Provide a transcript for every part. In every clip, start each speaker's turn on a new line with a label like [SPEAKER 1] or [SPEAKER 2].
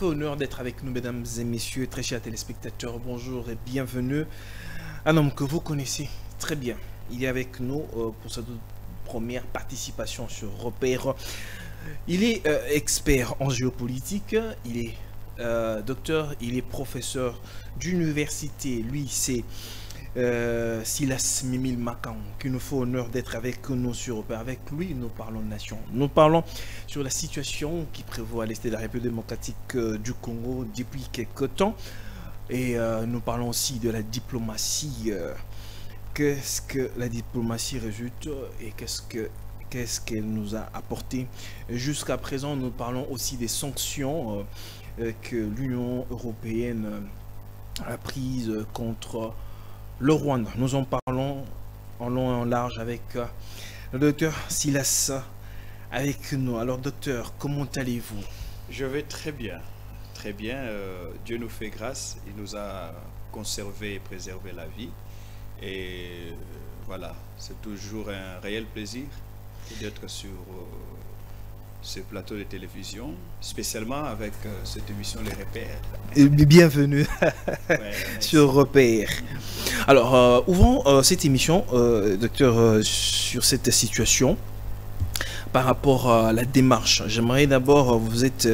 [SPEAKER 1] fait honneur d'être avec nous, mesdames et messieurs, très chers téléspectateurs. Bonjour et bienvenue. Un homme que vous connaissez très bien. Il est avec nous pour cette première participation sur Repère. Il est expert en géopolitique. Il est docteur, il est professeur d'université. Lui, c'est Silas Mimil Makan, qui nous fait honneur d'être avec nous sur Repère. Avec lui, nous parlons de nation. Nous parlons sur la situation qui prévaut à l'est de la République démocratique du Congo depuis quelques temps. Et nous parlons aussi de la diplomatie. Qu'est-ce que la diplomatie résulte et qu'est-ce qu'elle nous a apporté jusqu'à présent. Nous parlons aussi des sanctions que l'Union européenne a prises contre le Rwanda. Nous en parlons en long et en large avec le docteur Silas avec nous. Alors docteur, comment allez-vous?
[SPEAKER 2] Je vais très bien, très bien. Dieu nous fait grâce, il nous a conservé et préservé la vie. Et voilà, c'est toujours un réel plaisir d'être sur ce plateau de télévision, spécialement avec cette émission Les Repères.
[SPEAKER 1] Bienvenue sur Repère. Alors, ouvrons cette émission, docteur, sur cette situation par rapport à la démarche. J'aimerais d'abord, vous êtes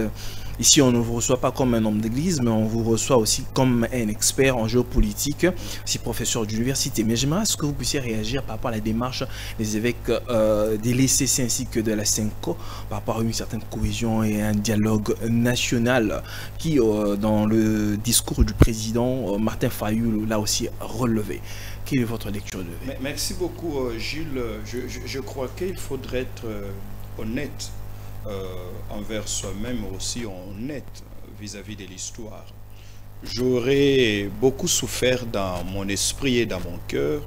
[SPEAKER 1] ici, on ne vous reçoit pas comme un homme d'église, mais on vous reçoit aussi comme un expert en géopolitique, aussi professeur d'université. Mais j'aimerais ce que vous puissiez réagir par rapport à la démarche des évêques des l'ECC ainsi que de la CENCO, par rapport à une certaine cohésion et un dialogue national qui, dans le discours du président Martin Fayulu, l'a aussi relevé. Quelle est votre lecture de vie?
[SPEAKER 2] Merci beaucoup, Gilles. Je crois qu'il faudrait être honnête envers soi-même, aussi honnête vis-à-vis de l'histoire. J'aurais beaucoup souffert dans mon esprit et dans mon cœur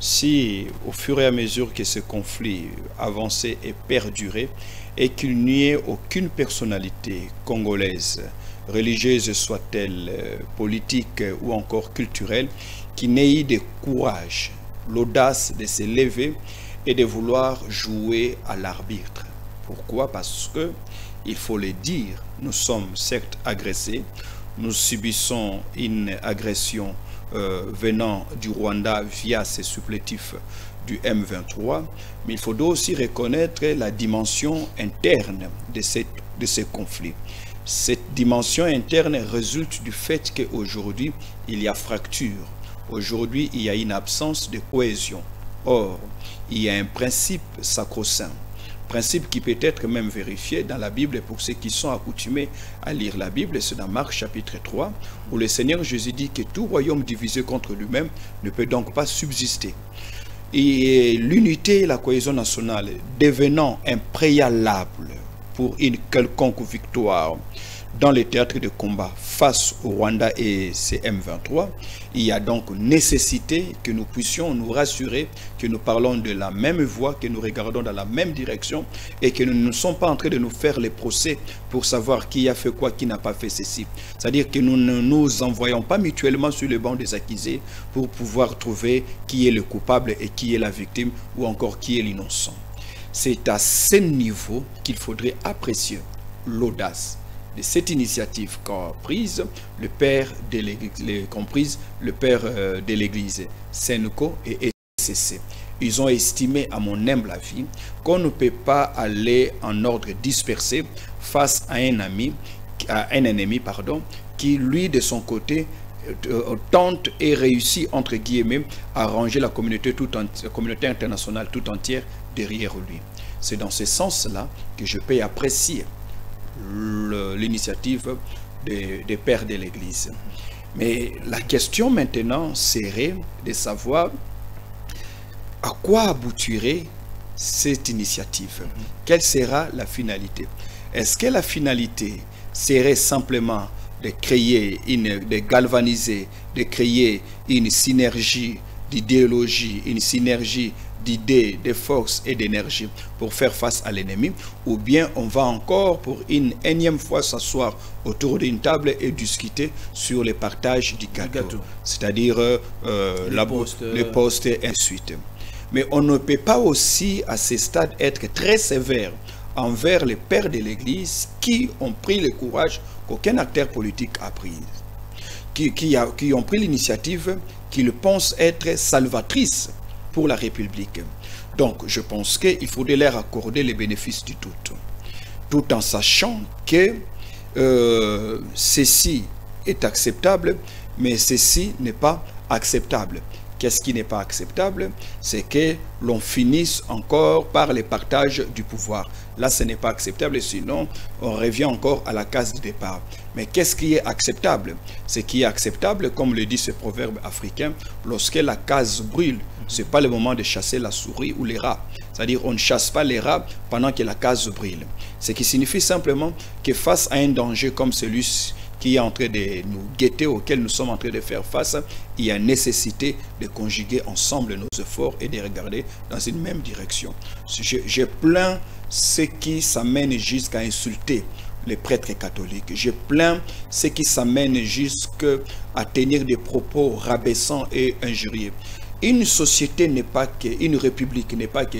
[SPEAKER 2] si, au fur et à mesure que ce conflit avançait et perdurait, et qu'il n'y ait aucune personnalité congolaise, religieuse soit-elle, politique ou encore culturelle, qui n'ait eu de courage, l'audace de se lever et de vouloir jouer à l'arbitre. Pourquoi? Parce que, il faut le dire, nous sommes certes agressés, nous subissons une agression venant du Rwanda via ses supplétifs du M23, mais il faut aussi reconnaître la dimension interne de ce conflit. Cette dimension interne résulte du fait qu'aujourd'hui, il y a fracture. Aujourd'hui, il y a une absence de cohésion. Or, il y a un principe sacro-saint. Principe qui peut être même vérifié dans la Bible pour ceux qui sont accoutumés à lire la Bible. C'est dans Marc chapitre 3 où le Seigneur Jésus dit que tout royaume divisé contre lui-même ne peut donc pas subsister. Et l'unité et la cohésion nationale devenant un préalable pour une quelconque victoire dans les théâtres de combat face au Rwanda et ses M23, il y a donc nécessité que nous puissions nous rassurer que nous parlons de la même voie, que nous regardons dans la même direction et que nous ne sommes pas en train de nous faire les procès pour savoir qui a fait quoi, qui n'a pas fait ceci. C'est-à-dire que nous ne nous envoyons pas mutuellement sur le banc des accusés pour pouvoir trouver qui est le coupable et qui est la victime ou encore qui est l'innocent. C'est à ce niveau qu'il faudrait apprécier l'audace de cette initiative qu'a prise le père de l'Église, CENCO et ECC. Ils ont estimé, à mon humble avis, qu'on ne peut pas aller en ordre dispersé face à un ennemi, qui lui de son côté tente et réussit entre guillemets à ranger la communauté internationale tout entière derrière lui. C'est dans ce sens-là que je peux apprécier l'initiative des pères de l'Église. Mais la question maintenant serait de savoir à quoi aboutirait cette initiative. Quelle sera la finalité? Est-ce que la finalité serait simplement de créer, de galvaniser, de créer une synergie d'idéologie, une synergie d'idées, de forces et d'énergie pour faire face à l'ennemi, ou bien on va encore pour une énième fois s'asseoir autour d'une table et discuter sur le partage du gâteau. C'est-à-dire les postes et ainsi de suite. Mais on ne peut pas aussi à ce stade être très sévère envers les pères de l'Église qui ont pris le courage qu'aucun acteur politique a pris, qui ont pris l'initiative qu'ils pensent être salvatrice pour la République. Donc, je pense qu'il faudrait leur accorder les bénéfices du tout en sachant que ceci est acceptable, mais ceci n'est pas acceptable. Qu'est-ce qui n'est pas acceptable? C'est que l'on finisse encore par le partage du pouvoir. Là, ce n'est pas acceptable, sinon on revient encore à la case du départ. Mais qu'est-ce qui est acceptable? Ce qui est acceptable, comme le dit ce proverbe africain, lorsque la case brûle, ce n'est pas le moment de chasser la souris ou les rats. C'est-à-dire on ne chasse pas les rats pendant que la case brûle. Ce qui signifie simplement que face à un danger comme celui qui est en train de nous guetter, auquel nous sommes en train de faire face, il y a nécessité de conjuguer ensemble nos efforts et de regarder dans une même direction. Je plains ce qui s'amène jusqu'à insulter les prêtres catholiques. Je plains ce qui s'amène jusqu'à tenir des propos rabaissants et injurieux. Une société n'est pas que, une république n'est pas que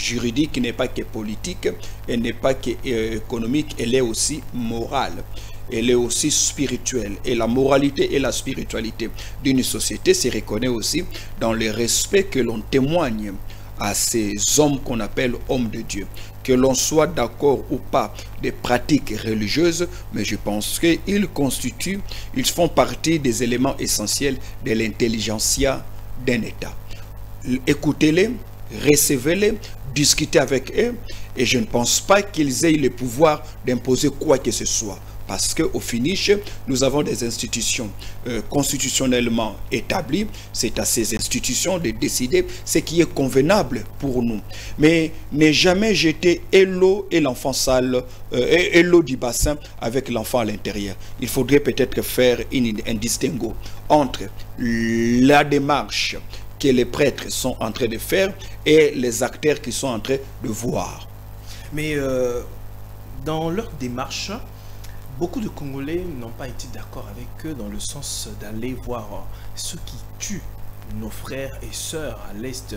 [SPEAKER 2] juridique, n'est pas que politique, elle n'est pas que économique, elle est aussi morale, elle est aussi spirituelle. Et la moralité et la spiritualité d'une société se reconnaît aussi dans le respect que l'on témoigne à ces hommes qu'on appelle hommes de Dieu. Que l'on soit d'accord ou pas des pratiques religieuses, mais je pense qu'ils constituent, ils font partie des éléments essentiels de l'intelligentsia d'un État. Écoutez-les, recevez-les, discutez avec eux, et je ne pense pas qu'ils aient le pouvoir d'imposer quoi que ce soit. Parce qu'au finish, nous avons des institutions constitutionnellement établies. C'est à ces institutions de décider ce qui est convenable pour nous. Mais ne jamais jeter l'eau et l'enfant sale, et l'eau du bassin avec l'enfant à l'intérieur. Il faudrait peut-être faire un distinguo entre la démarche que les prêtres sont en train de faire et les acteurs qui sont en train de voir.
[SPEAKER 1] Mais dans leur démarche, beaucoup de Congolais n'ont pas été d'accord avec eux dans le sens d'aller voir ceux qui tuent nos frères et sœurs à l'est,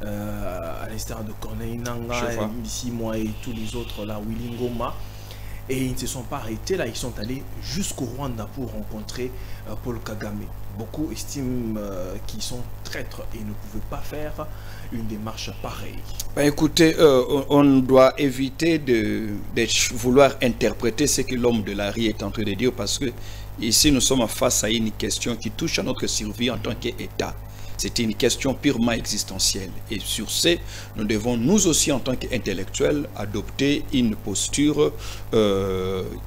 [SPEAKER 1] à l'extérieur de Corneille Nangaa, ici moi et tous les autres là, Willy Ngoma. Et ils ne se sont pas arrêtés là, ils sont allés jusqu'au Rwanda pour rencontrer Paul Kagame. Beaucoup estiment qu'ils sont traîtres et ne pouvaient pas faire une démarche pareille.
[SPEAKER 2] Ben écoutez, on doit éviter de vouloir interpréter ce que l'homme de la rue est en train de dire, parce que ici nous sommes face à une question qui touche à notre survie en tant qu'État. C'est une question purement existentielle. Et sur ce, nous devons nous aussi en tant qu'intellectuels adopter une posture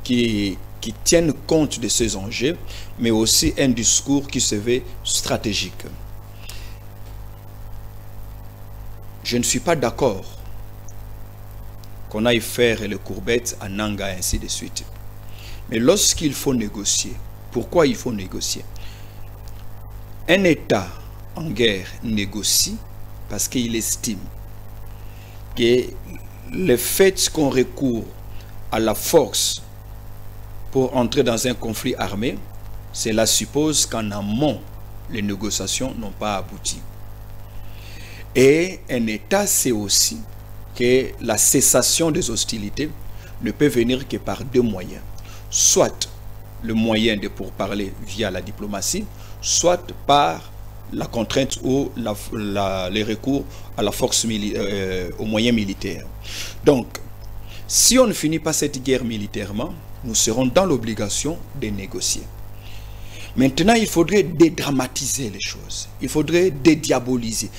[SPEAKER 2] qui tienne compte de ces enjeux, mais aussi un discours qui se veut stratégique. Je ne suis pas d'accord qu'on aille faire les courbettes à Nanga et ainsi de suite. Mais lorsqu'il faut négocier, pourquoi il faut négocier? Un État en guerre négocie parce qu'il estime que le fait qu'on recourt à la force pour entrer dans un conflit armé, cela suppose qu'en amont, les négociations n'ont pas abouti. Et un État sait aussi que la cessation des hostilités ne peut venir que par deux moyens. Soit le moyen de pourparler via la diplomatie, soit par la contrainte ou les recours à la force aux moyens militaires. Donc, si on ne finit pas cette guerre militairement, nous serons dans l'obligation de négocier. Maintenant, il faudrait dédramatiser les choses. Il faudrait dédiaboliser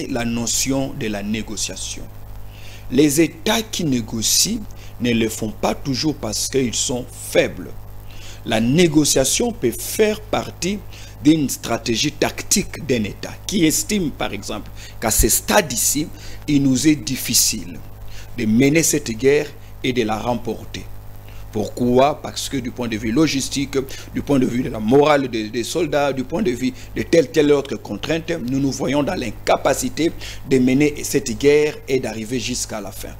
[SPEAKER 2] la notion de la négociation. Les États qui négocient ne le font pas toujours parce qu'ils sont faibles. La négociation peut faire partie d'une stratégie tactique d'un État qui estime, par exemple, qu'à ce stade ici, il nous est difficile de mener cette guerre et de la remporter. Pourquoi? Parce que du point de vue logistique, du point de vue de la morale des soldats, du point de vue de telle autre contrainte, nous nous voyons dans l'incapacité de mener cette guerre et d'arriver jusqu'à la fin.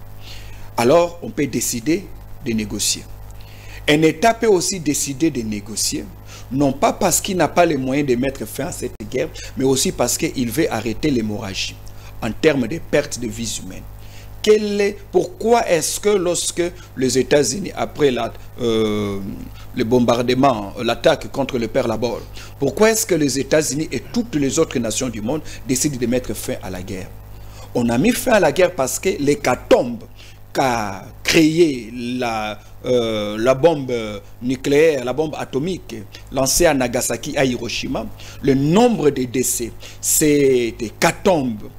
[SPEAKER 2] Alors, on peut décider de négocier. Un État peut aussi décider de négocier, non pas parce qu'il n'a pas les moyens de mettre fin à cette guerre, mais aussi parce qu'il veut arrêter l'hémorragie. en termes de pertes de vies humaines. Pourquoi est-ce que lorsque les États-Unis, après le bombardement, l'attaque contre le Pearl Harbor, pourquoi est-ce que les États-Unis et toutes les autres nations du monde décident de mettre fin à la guerre? On a mis fin à la guerre parce que l'hécatombe qu'a créé la bombe nucléaire, la bombe atomique lancée à Nagasaki, à Hiroshima, le nombre de décès, cette hécatombe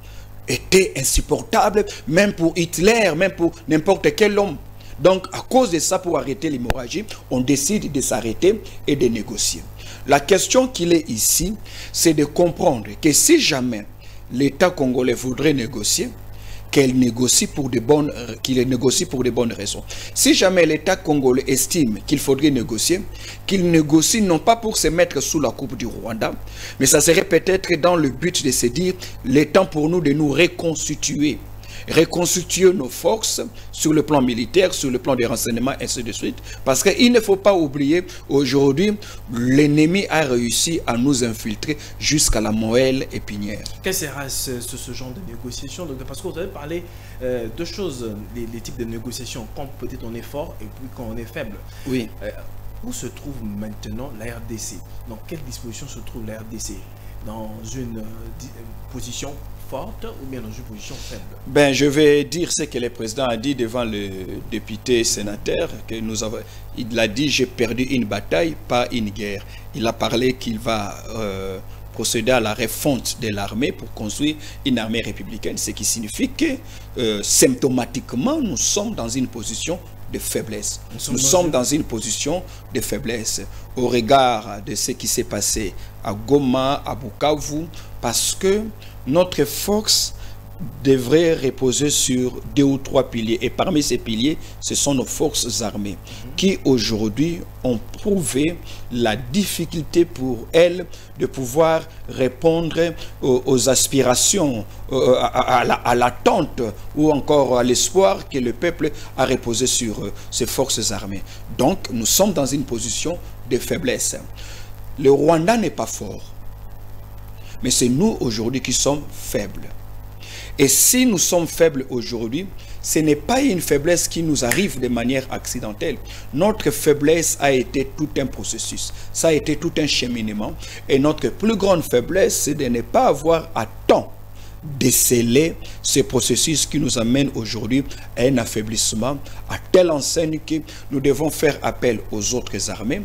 [SPEAKER 2] était insupportable, même pour Hitler, même pour n'importe quel homme. Donc, à cause de ça, pour arrêter l'hémorragie, on décide de s'arrêter et de négocier. La question qu'il est ici, c'est de comprendre que si jamais l'État congolais voudrait négocier, qu'il négocie pour de bonnes raisons. Si jamais l'État congolais estime qu'il faudrait négocier, qu'il négocie non pas pour se mettre sous la coupe du Rwanda, mais ça serait peut-être dans le but de se dire, le temps pour nous de nous reconstituer nos forces sur le plan militaire, sur le plan des renseignements, ainsi de suite. Parce qu'il ne faut pas oublier, aujourd'hui, l'ennemi a réussi à nous infiltrer jusqu'à la moelle épinière.
[SPEAKER 1] Quel sera ce genre de négociation? Donc, parce que vous avez parlé de choses, les types de négociations, quand peut-être on est fort et puis quand on est faible.
[SPEAKER 2] Oui.
[SPEAKER 1] Où se trouve maintenant la RDC? Dans quelle disposition se trouve la RDC? Dans une position forte ou bien dans une position faible?
[SPEAKER 2] Ben, je vais dire ce que le président a dit devant le député sénateur, que il a dit: j'ai perdu une bataille, pas une guerre. Il a parlé qu'il va procéder à la refonte de l'armée pour construire une armée républicaine, ce qui signifie que symptomatiquement nous sommes dans une position de faiblesse. Nous sommes dans une position de faiblesse au regard de ce qui s'est passé à Goma, à Bukavu, parce que notre force devrait reposer sur 2 ou 3 piliers. Et parmi ces piliers, ce sont nos forces armées qui aujourd'hui ont prouvé la difficulté pour elles de pouvoir répondre aux aspirations, à l'attente ou encore à l'espoir que le peuple a reposé sur ces forces armées. Donc, nous sommes dans une position de faiblesse. Le Rwanda n'est pas fort, mais c'est nous aujourd'hui qui sommes faibles. Et si nous sommes faibles aujourd'hui, ce n'est pas une faiblesse qui nous arrive de manière accidentelle. Notre faiblesse a été tout un processus. Ça a été tout un cheminement. Et notre plus grande faiblesse, c'est de ne pas avoir à temps déceler ce processus qui nous amène aujourd'hui à un affaiblissement, à telle enseigne que nous devons faire appel aux autres armées,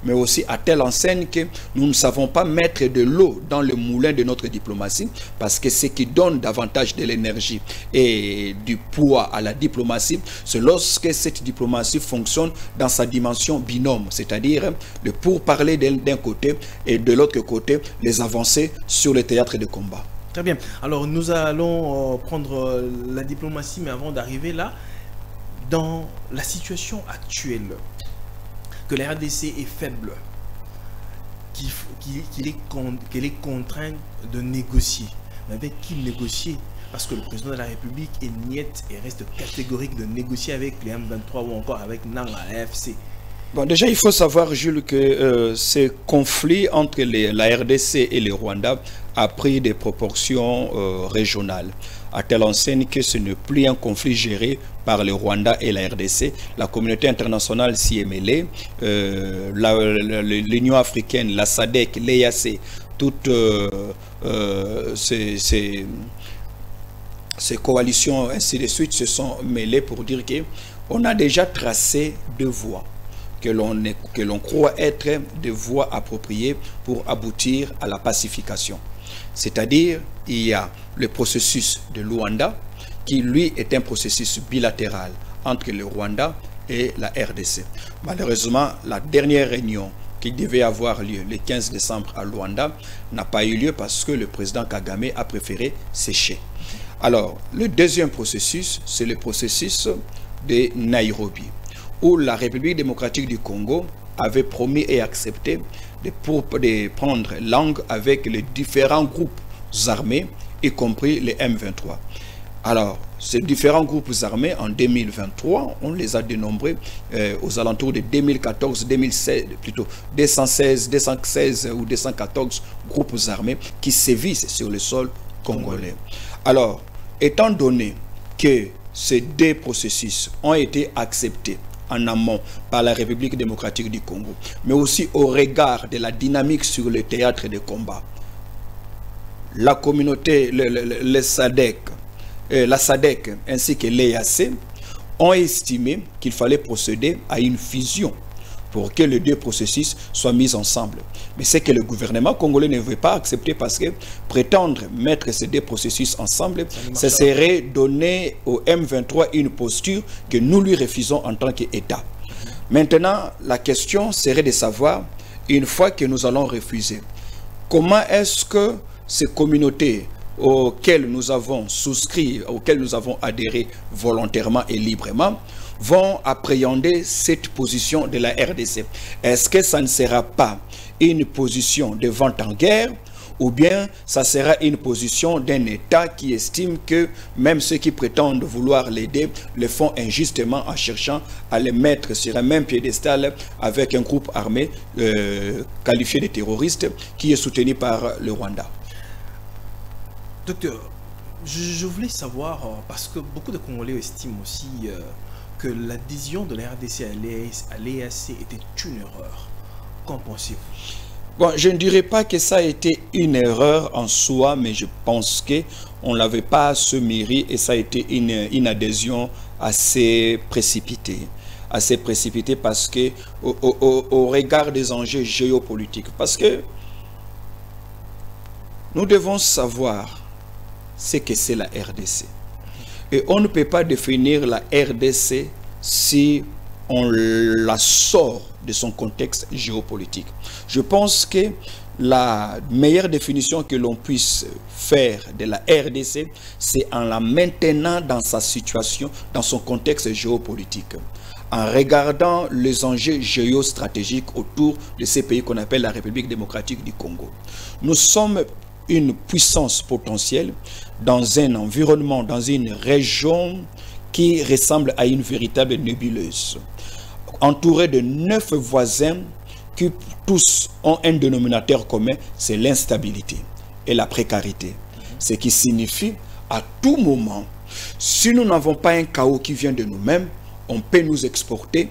[SPEAKER 2] mais aussi à telle enseigne que nous ne savons pas mettre de l'eau dans le moulin de notre diplomatie, parce que ce qui donne davantage de l'énergie et du poids à la diplomatie, c'est lorsque cette diplomatie fonctionne dans sa dimension binôme, c'est-à-dire le pourparler d'un côté et de l'autre côté les avancées sur le théâtre de combat.
[SPEAKER 1] Très bien. Alors nous allons prendre la diplomatie, mais avant d'arriver là, dans la situation actuelle, que la RDC est faible, qu'elle est contrainte de négocier. Mais avec qui négocier? Parce que le président de la République est niette et reste catégorique de négocier avec les M23 ou encore avec Nanga, l'AFC.
[SPEAKER 2] Bon, déjà, il faut savoir, Jules, que ce conflit entre la RDC et le Rwanda a pris des proportions régionales, à telle enseigne que ce n'est plus un conflit géré par le Rwanda et la RDC. La communauté internationale s'y est mêlée, l'Union africaine, la SADC, l'EAC, toutes ces coalitions, ainsi de suite, se sont mêlées pour dire qu'on a déjà tracé 2 voies que l'on croit être des voies appropriées pour aboutir à la pacification. C'est-à-dire, il y a le processus de Luanda, qui lui est un processus bilatéral entre le Rwanda et la RDC. Malheureusement, la dernière réunion qui devait avoir lieu le 15 décembre à Luanda n'a pas eu lieu parce que le président Kagame a préféré sécher. Alors, le deuxième processus, c'est le processus de Nairobi, où la République démocratique du Congo avait promis et accepté de prendre langue avec les différents groupes armés, y compris les M23. Alors, ces différents groupes armés, en 2023, on les a dénombrés aux alentours de 2014, 2016, plutôt 216 ou 214 groupes armés qui sévissent sur le sol congolais. Alors, étant donné que ces deux processus ont été acceptés en amont par la République démocratique du Congo, mais aussi au regard de la dynamique sur le théâtre de combat, la communauté, le SADC, la SADC ainsi que l'EAC ont estimé qu'il fallait procéder à une fusion pour que les deux processus soient mis ensemble. Mais c'est que le gouvernement congolais ne veut pas accepter parce que prétendre mettre ces deux processus ensemble, ce serait donner au M23 une posture que nous lui refusons en tant qu'État. Maintenant, la question serait de savoir, une fois que nous allons refuser, comment est-ce que ces communautés auxquelles nous avons souscrit, auxquelles nous avons adhéré volontairement et librement, vont appréhender cette position de la RDC. Est-ce que ça ne sera pas une position de vente en guerre, ou bien ça sera une position d'un État qui estime que même ceux qui prétendent vouloir l'aider le font injustement en cherchant à les mettre sur un même piédestal avec un groupe armé qualifié de terroriste qui est soutenu par le Rwanda?
[SPEAKER 1] Docteur, je voulais savoir, parce que beaucoup de Congolais estiment aussi que l'adhésion de la RDC à l'EAC était une erreur. Qu'en pensez-vous?
[SPEAKER 2] Bon, je ne dirais pas que ça a été une erreur en soi, mais je pense qu'on ne l'avait pas à se mériter et ça a été une adhésion assez précipitée. Assez précipitée parce que, au regard des enjeux géopolitiques, parce que nous devons savoir ce que c'est la RDC. Et on ne peut pas définir la RDC si on la sort de son contexte géopolitique. Je pense que la meilleure définition que l'on puisse faire de la RDC, c'est en la maintenant dans sa situation, dans son contexte géopolitique, en regardant les enjeux géostratégiques autour de ces pays qu'on appelle la République démocratique du Congo. Nous sommes une puissance potentielle dans un environnement, dans une région qui ressemble à une véritable nébuleuse, entourée de 9 voisins qui tous ont un dénominateur commun, c'est l'instabilité et la précarité. Ce qui signifie à tout moment, si nous n'avons pas un chaos qui vient de nous-mêmes, on peut nous exporter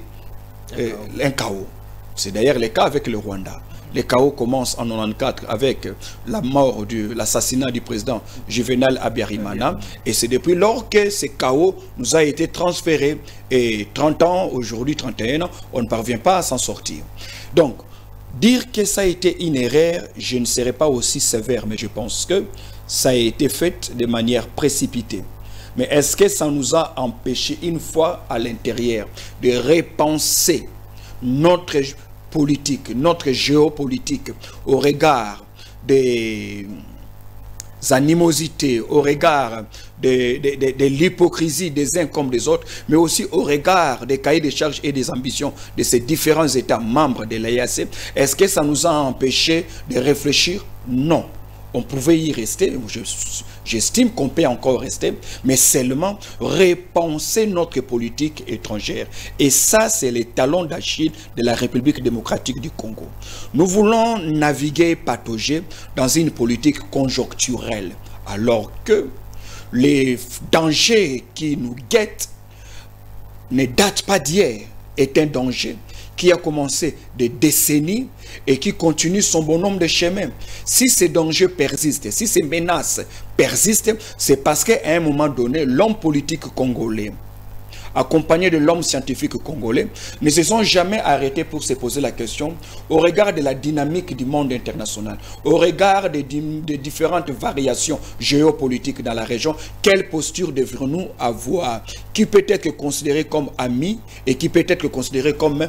[SPEAKER 2] un chaos. C'est d'ailleurs le cas avec le Rwanda. Le chaos commence en 1994 avec la mort, l'assassinat du président Juvenal Habyarimana. Et c'est depuis lors que ce chaos nous a été transféré. Et 30 ans, aujourd'hui 31 ans, on ne parvient pas à s'en sortir. Donc, dire que ça a été une erreur, je ne serai pas aussi sévère, mais je pense que ça a été fait de manière précipitée. Mais est-ce que ça nous a empêché, une fois à l'intérieur, de repenser notre politique, notre géopolitique au regard des animosités, au regard de l'hypocrisie des uns comme des autres, mais aussi au regard des cahiers de charges et des ambitions de ces différents États membres de l'EAC? Est-ce que ça nous a empêché de réfléchir? Non. On pouvait y rester, j'estime qu'on peut encore rester, mais seulement repenser notre politique étrangère. Et ça, c'est le talon d'Achille de la République démocratique du Congo. Nous voulons naviguer, patauger dans une politique conjoncturelle, alors que les dangers qui nous guettent ne datent pas d'hier, est un danger qui a commencé des décennies et qui continue son bon nombre de chemins. Si ces dangers persistent, si ces menaces persistent, c'est parce qu'à un moment donné, l'homme politique congolais, accompagné de l'homme scientifique congolais, ne se sont jamais arrêtés pour se poser la question, au regard de la dynamique du monde international, au regard des différentes variations géopolitiques dans la région, quelle posture devrons-nous avoir? Qui peut être considéré comme ami et qui peut être considéré comme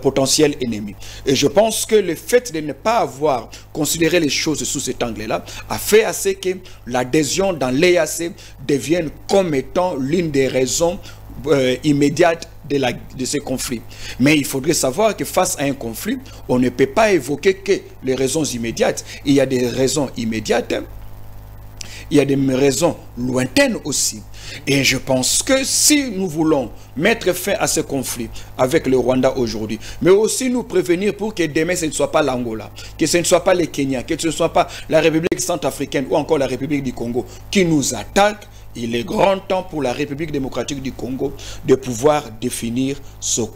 [SPEAKER 2] potentiel ennemi. Et je pense que le fait de ne pas avoir considéré les choses sous cet angle-là a fait à ce que l'adhésion dans l'EAC devienne comme étant l'une des raisons immédiates de ce conflit. Mais il faudrait savoir que face à un conflit, on ne peut pas évoquer que les raisons immédiates. Il y a des raisons immédiates Il y a des raisons lointaines aussi. Et je pense que si nous voulons mettre fin à ce conflit avec le Rwanda aujourd'hui, mais aussi nous prévenir pour que demain ce ne soit pas l'Angola, que ce ne soit pas le Kenya, que ce ne soit pas la République centrafricaine ou encore la République du Congo qui nous attaque, il est grand temps pour la République démocratique du Congo de pouvoir définir c'est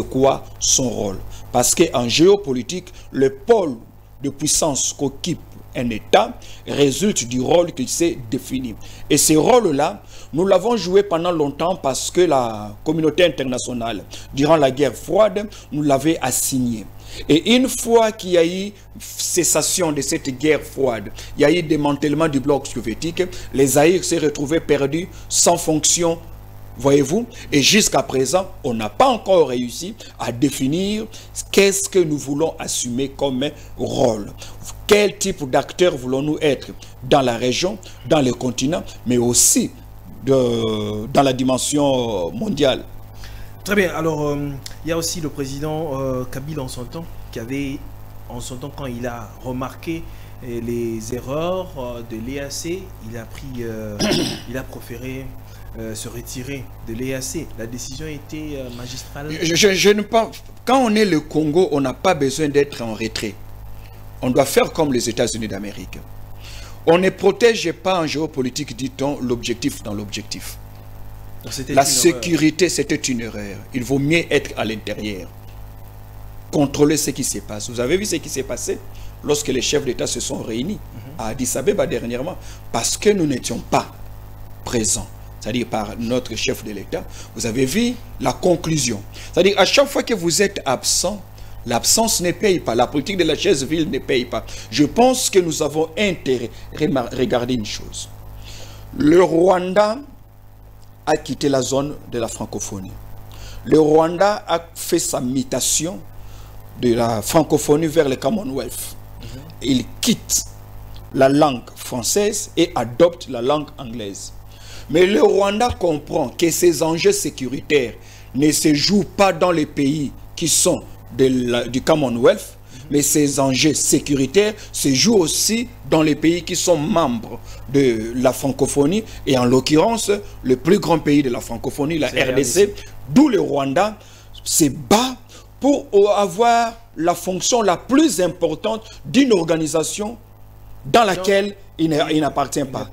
[SPEAKER 2] quoi son rôle. Parce qu'en géopolitique, le pôle de puissance qu'occupe un État résulte du rôle qu'il s'est défini. Et ce rôle-là, nous l'avons joué pendant longtemps parce que la communauté internationale, durant la guerre froide, nous l'avait assigné. Et une fois qu'il y a eu cessation de cette guerre froide, il y a eu démantèlement du bloc soviétique, les Zaïre s'est retrouvé perdus, sans fonction, voyez-vous, et jusqu'à présent, on n'a pas encore réussi à définir qu'est-ce que nous voulons assumer comme rôle. Quel type d'acteurs voulons-nous être dans la région, dans le continent, mais aussi dans la dimension mondiale.
[SPEAKER 1] Très bien. Alors, il y a aussi le président Kabila en son temps, qui avait, en son temps, quand il a remarqué les erreurs de l'EAC, il a préféré se retirer de l'EAC. La décision était magistrale.
[SPEAKER 2] Je ne pense, quand on est le Congo, on n'a pas besoin d'être en retrait. On doit faire comme les États-Unis d'Amérique. On ne protège pas en géopolitique, dit-on, l'objectif dans l'objectif. La sécurité, c'était une erreur. Il vaut mieux être à l'intérieur. Contrôler ce qui se passe. Vous avez vu ce qui s'est passé lorsque les chefs d'État se sont réunis à Addis Abeba dernièrement, parce que nous n'étions pas présents. C'est-à-dire par notre chef de l'État. Vous avez vu la conclusion. C'est-à-dire à chaque fois que vous êtes absent, l'absence ne paye pas. La politique de la chaise vide ne paye pas. Je pense que nous avons intérêt à regarder une chose. Le Rwanda a quitté la zone de la francophonie. Le Rwanda a fait sa mutation de la francophonie vers le Commonwealth. Il quitte la langue française et adopte la langue anglaise. Mais le Rwanda comprend que ces enjeux sécuritaires ne se jouent pas dans les pays qui sont du Commonwealth, mais ces enjeux sécuritaires se jouent aussi dans les pays qui sont membres de la francophonie, et en l'occurrence, le plus grand pays de la francophonie, la RDC, d'où le Rwanda se bat pour avoir la fonction la plus importante d'une organisation dans laquelle il n'appartient pas.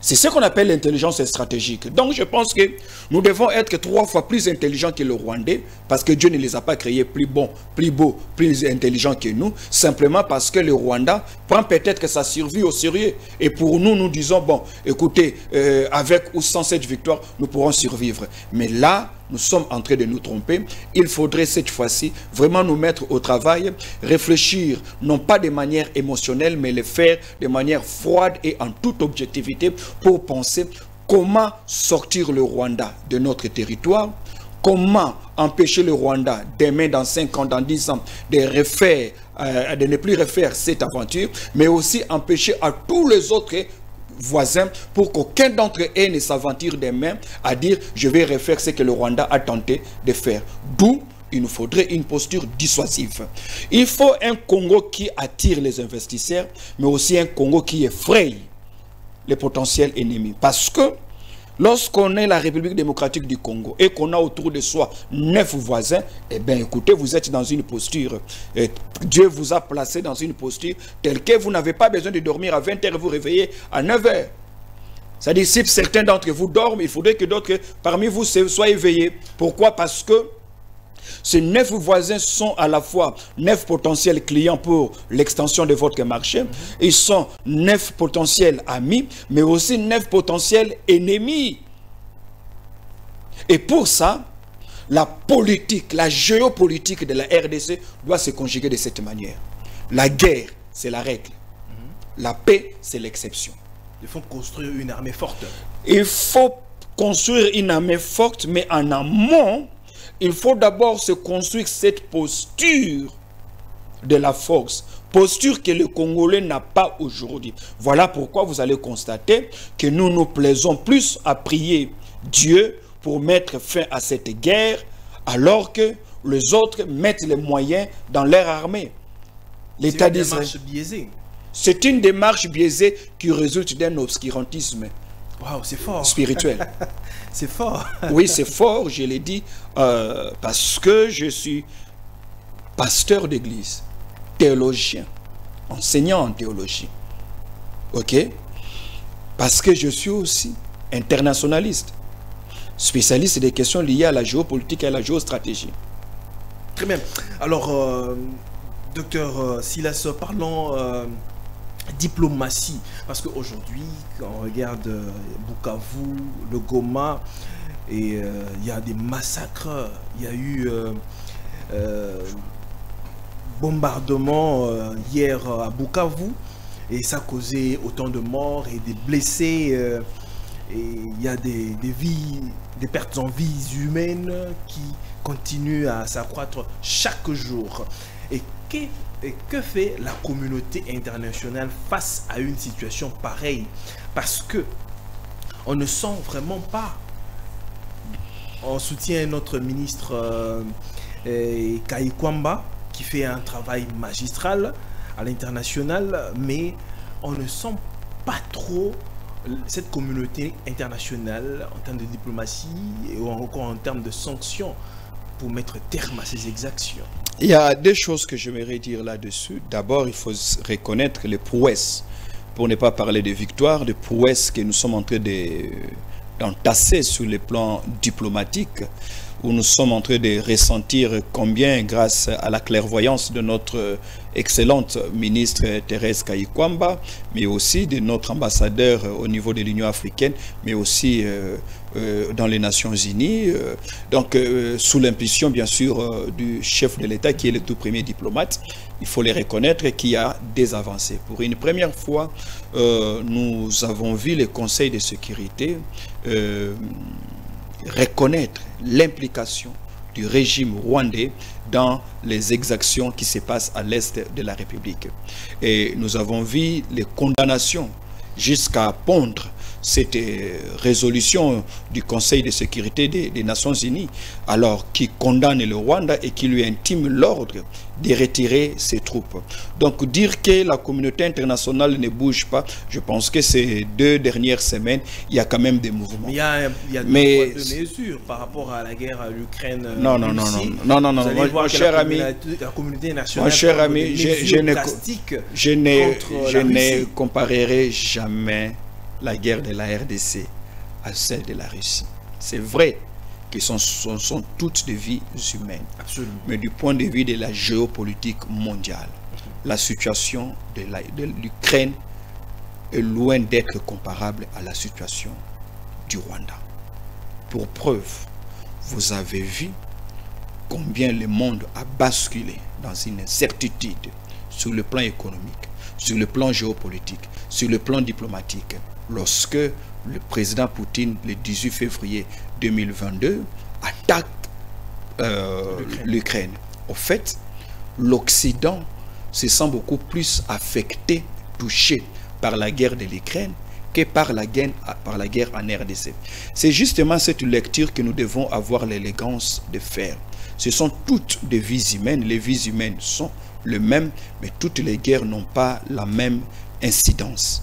[SPEAKER 2] C'est ce qu'on appelle l'intelligence stratégique. Donc je pense que nous devons être 3 fois plus intelligents que le Rwandais, parce que Dieu ne les a pas créés plus bons, plus beaux, plus intelligents que nous, simplement parce que le Rwanda prend peut-être que sa survie au sérieux. Et pour nous, nous disons, bon, écoutez, avec ou sans cette victoire, nous pourrons survivre. Mais là, nous sommes en train de nous tromper. Il faudrait cette fois-ci vraiment nous mettre au travail, réfléchir, non pas de manière émotionnelle, mais le faire de manière froide et en toute objectivité, pour penser comment sortir le Rwanda de notre territoire, comment empêcher le Rwanda demain, dans 5 ans, dans 10 ans, de ne plus refaire cette aventure, mais aussi empêcher à tous les autres voisins pour qu'aucun d'entre eux ne s'aventure demain à dire je vais refaire ce que le Rwanda a tenté de faire. D'où il nous faudrait une posture dissuasive. Il faut un Congo qui attire les investisseurs, mais aussi un Congo qui effraie les potentiels ennemis. Parce que lorsqu'on est la République démocratique du Congo et qu'on a autour de soi 9 voisins, eh bien écoutez, vous êtes dans une posture, Dieu vous a placé dans une posture telle que vous n'avez pas besoin de dormir à 20 h et vous réveiller à 9 h. C'est-à-dire, si certains d'entre vous dorment, il faudrait que d'autres parmi vous soient éveillés. Pourquoi? Parce que ces 9 voisins sont à la fois 9 potentiels clients pour l'extension de votre marché. Ils sont 9 potentiels amis, mais aussi 9 potentiels ennemis. Et pour ça, la politique, la géopolitique de la RDC doit se conjuguer de cette manière. La guerre, c'est la règle. La paix, c'est l'exception.
[SPEAKER 1] Il faut construire une armée forte.
[SPEAKER 2] Il faut construire une armée forte, mais en amont, il faut d'abord se construire cette posture de la force. Posture que le Congolais n'a pas aujourd'hui. Voilà pourquoi vous allez constater que nous nous plaisons plus à prier Dieu pour mettre fin à cette guerre, alors que les autres mettent les moyens dans leur armée.
[SPEAKER 1] L'État d'Israël.
[SPEAKER 2] C'est une démarche biaisée qui résulte d'un obscurantisme
[SPEAKER 1] c'est fort.
[SPEAKER 2] Spirituel.
[SPEAKER 1] C'est fort.
[SPEAKER 2] Oui, c'est fort, je l'ai dit, parce que je suis pasteur d'église, théologien, enseignant en théologie. Ok? Parce que je suis aussi internationaliste, spécialiste des questions liées à la géopolitique et à la géostratégie.
[SPEAKER 1] Très bien. Alors, docteur Silas, parlons diplomatie. Parce qu'aujourd'hui, quand on regarde Bukavu, le Goma, et il y a des massacres, il y a eu bombardement hier à Bukavu, et ça a causé autant de morts et des blessés. Et il y a des vies, des pertes en vies humaines qui continuent à s'accroître chaque jour. Et que fait la communauté internationale face à une situation pareille? Parce que on ne sent vraiment pas. On soutient notre ministre Kaykwamba qui fait un travail magistral à l'international, mais on ne sent pas trop cette communauté internationale en termes de diplomatie et encore en termes de sanctions pour mettre terme à ces exactions.
[SPEAKER 2] Il y a deux choses que j'aimerais dire là-dessus. D'abord, il faut reconnaître les prouesses, pour ne pas parler de victoires, de prouesses que nous sommes en train d'entasser sur le plan diplomatique, où nous sommes en train de ressentir combien, grâce à la clairvoyance de notre excellente ministre Thérèse Kaykwamba, mais aussi de notre ambassadeur au niveau de l'Union africaine, mais aussi dans les Nations Unies, sous l'impulsion bien sûr du chef de l'État qui est le tout premier diplomate. Il faut les reconnaître qu'il y a des avancées. Pour une première fois, nous avons vu le Conseil de sécurité reconnaître l'implication du régime rwandais dans les exactions qui se passent à l'est de la République. Et nous avons vu les condamnations jusqu'à pondre cette résolution du Conseil de sécurité des Nations Unies, alors qui condamne le Rwanda et qui lui intime l'ordre de retirer ses troupes. Donc dire que la communauté internationale ne bouge pas, je pense que ces 2 dernières semaines, il y a quand même des mouvements.
[SPEAKER 1] Il y a des mesures par rapport à la guerre à l'Ukraine.
[SPEAKER 2] Non, mon cher ami,
[SPEAKER 1] la communauté nationale,
[SPEAKER 2] mon cher ami, je ne comparerai jamais la guerre de la RDC à celle de la Russie. C'est vrai que ce sont toutes des vies humaines.
[SPEAKER 1] Absolument.
[SPEAKER 2] Mais du point de vue de la géopolitique mondiale, la situation de l'Ukraine est loin d'être comparable à la situation du Rwanda. Pour preuve, vous avez vu combien le monde a basculé dans une incertitude sur le plan économique, sur le plan géopolitique, sur le plan diplomatique, lorsque le président Poutine, le 18 février 2022, attaque l'Ukraine. Au fait, l'Occident se sent beaucoup plus affecté, touché par la guerre de l'Ukraine que par la guerre en RDC. C'est justement cette lecture que nous devons avoir l'élégance de faire. Ce sont toutes des vies humaines. Les vies humaines sont les mêmes, mais toutes les guerres n'ont pas la même incidence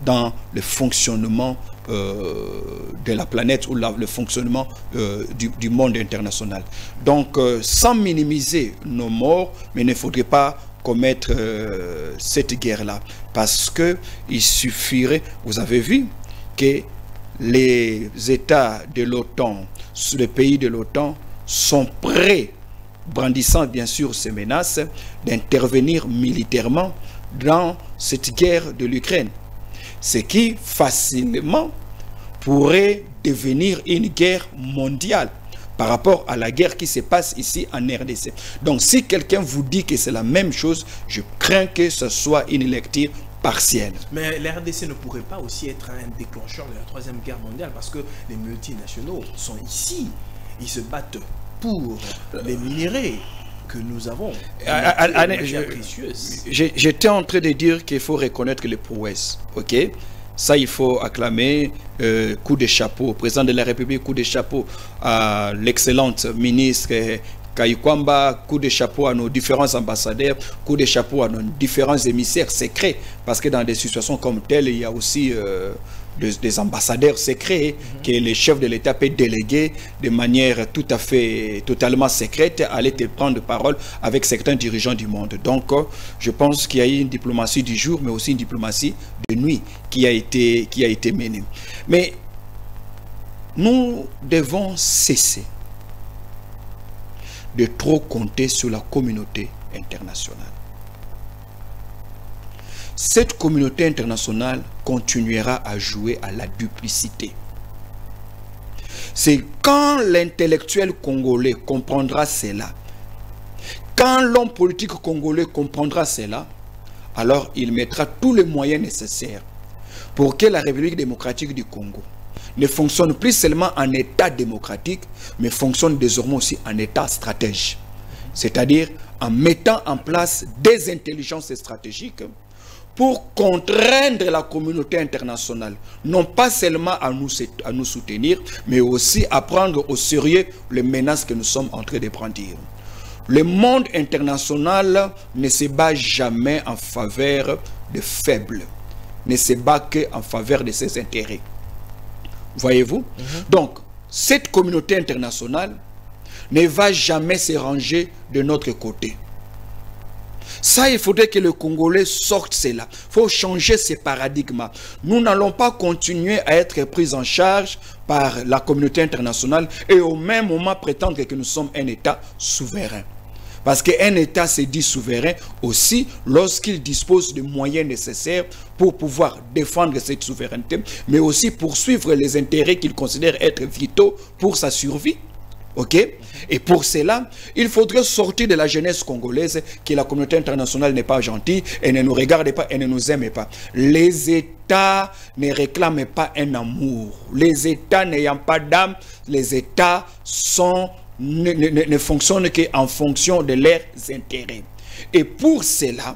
[SPEAKER 2] dans le fonctionnement de la planète ou le fonctionnement du monde international. Donc, sans minimiser nos morts, mais il ne faudrait pas commettre cette guerre-là. Parce qu'il suffirait, vous avez vu, que les États de l'OTAN, les pays de l'OTAN, sont prêts, brandissant bien sûr ces menaces, d'intervenir militairement dans cette guerre de l'Ukraine. Ce qui facilement pourrait devenir une guerre mondiale par rapport à la guerre qui se passe ici en RDC. Donc si quelqu'un vous dit que c'est la même chose, je crains que ce soit une lecture partielle. Mais
[SPEAKER 1] la RDC ne pourrait pas aussi être un déclencheur de la 3e guerre mondiale parce que les multinationaux sont ici. Ils se battent pour les minéraux que nous avons.
[SPEAKER 2] J'étais en train de dire qu'il faut reconnaître les prouesses. Ok, ça il faut acclamer. Coup de chapeau au président de la République, coup de chapeau à l'excellente ministre Kayikwamba, coup de chapeau à nos différents ambassadeurs, coup de chapeau à nos différents émissaires secrets, parce que dans des situations comme telles, il y a aussi des ambassadeurs secrets que les chefs de l'État peuvent déléguer de manière tout à fait, totalement secrète, aller te prendre parole avec certains dirigeants du monde. Donc, je pense qu'il y a eu une diplomatie du jour, mais aussi une diplomatie de nuit qui a été menée. Mais nous devons cesser de trop compter sur la communauté internationale. Cette communauté internationale continuera à jouer à la duplicité. C'est quand l'intellectuel congolais comprendra cela, quand l'homme politique congolais comprendra cela, alors il mettra tous les moyens nécessaires pour que la République démocratique du Congo ne fonctionne plus seulement en état démocratique, mais fonctionne désormais aussi en état stratège. C'est-à-dire en mettant en place des intelligences stratégiques pour contraindre la communauté internationale, non pas seulement à nous soutenir, mais aussi à prendre au sérieux les menaces que nous sommes en train de brandir. Le monde international ne se bat jamais en faveur des faibles, ne se bat qu'en faveur de ses intérêts. Voyez-vous? Donc, cette communauté internationale ne va jamais se ranger de notre côté. Ça, il faudrait que le Congolais sorte cela. Il faut changer ces paradigmes. Nous n'allons pas continuer à être pris en charge par la communauté internationale et au même moment prétendre que nous sommes un État souverain. Parce qu'un État se dit souverain aussi lorsqu'il dispose des moyens nécessaires pour pouvoir défendre cette souveraineté, mais aussi poursuivre les intérêts qu'il considère être vitaux pour sa survie. Ok? Et pour cela, il faudrait sortir de la jeunesse congolaise que la communauté internationale n'est pas gentille, elle ne nous regarde pas, elle ne nous aime pas. Les États ne réclament pas un amour. Les États n'ayant pas d'âme, les États ne fonctionnent qu'en fonction de leurs intérêts. Et pour cela,